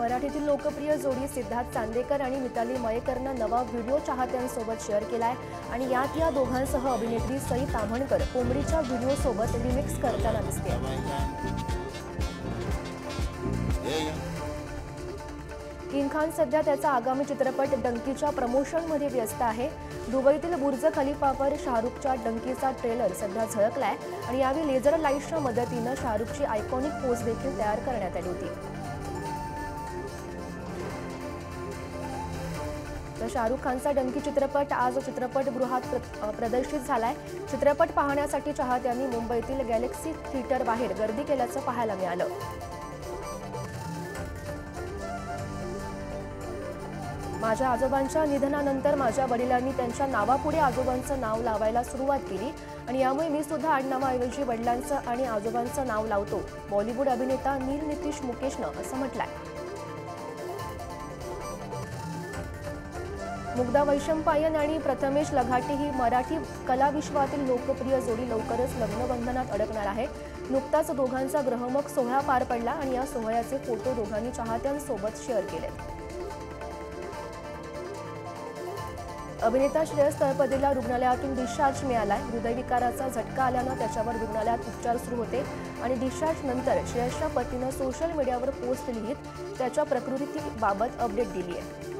मराठीतील लोकप्रिय जोडी सिद्धार्थ चांदेकर आणि मिताली मयेकरनं नवा व्हिडिओ चाहत्यांसोबत शेअर केलाय आणि यात या दोघांसह अभिनेत्री सई ताम्हणकर कोंबडीच्या व्हिडिओसोबत रिमिक्स करताना दिसते। किंग खान सध्या त्याचा आगामी चित्रपट डंकीच्या प्रमोशनमध्ये व्यस्त आहे। दुबईतील बुर्ज खलिफावर शाहरुखच्या डंकीचा ट्रेलर सध्या झळकलाय आणि यावेळी लेझर लाईट्सच्या मदतीने शाहरुखची आयकॉनिक पोज देखील तयार करण्यात आली होती। तर शाहरुख खानचा डंकी चित्रपट आज चित्रपटगृहात प्रदर्शित झालाय। चित्रपट पाहण्यासाठी चाहत्यांनी मुंबईतील गॅलेक्सी थिएटर बाहेर गर्दी केल्याचं पाहायला मिळालं। माझ्या आजोबांच्या निधनानंतर माझ्या वडिलांनी त्यांच्या नावापुढे आजोबांचं नाव लावायला सुरुवात केली आणि यामुळे मी सुद्धा आडनावाऐवजी वडिलांचं आणि आजोबांचं नाव लावतो, बॉलिवूड अभिनेता नील नितीश मुकेशनं असं म्हटलंय। मुग्धा वैशंपायन आणि प्रथमेश लघाटे ही मराठी कलाविश्वातील लोकप्रिय जोडी लवकरच लग्नबंधनात अडकणार आहे। नुकताच दोघांचा ग्रहमक सोहळा पार पडला आणि या सोहळ्याचे फोटो दोघांनी चाहत्यांसोबत शेअर केले। अभिनेता श्रेयस तळपदेला रुग्णालयातून डिस्चार्ज मिळालाय। हृदयविकाराचा झटका आल्यानं त्याच्यावर रुग्णालयात उपचार सुरू होते आणि डिस्चार्ज नंतर श्रेयसच्या पत्नीनं सोशल मीडियावर पोस्ट लिहित त्याच्या प्रकृतीबाबत अपडेट दिली आहे।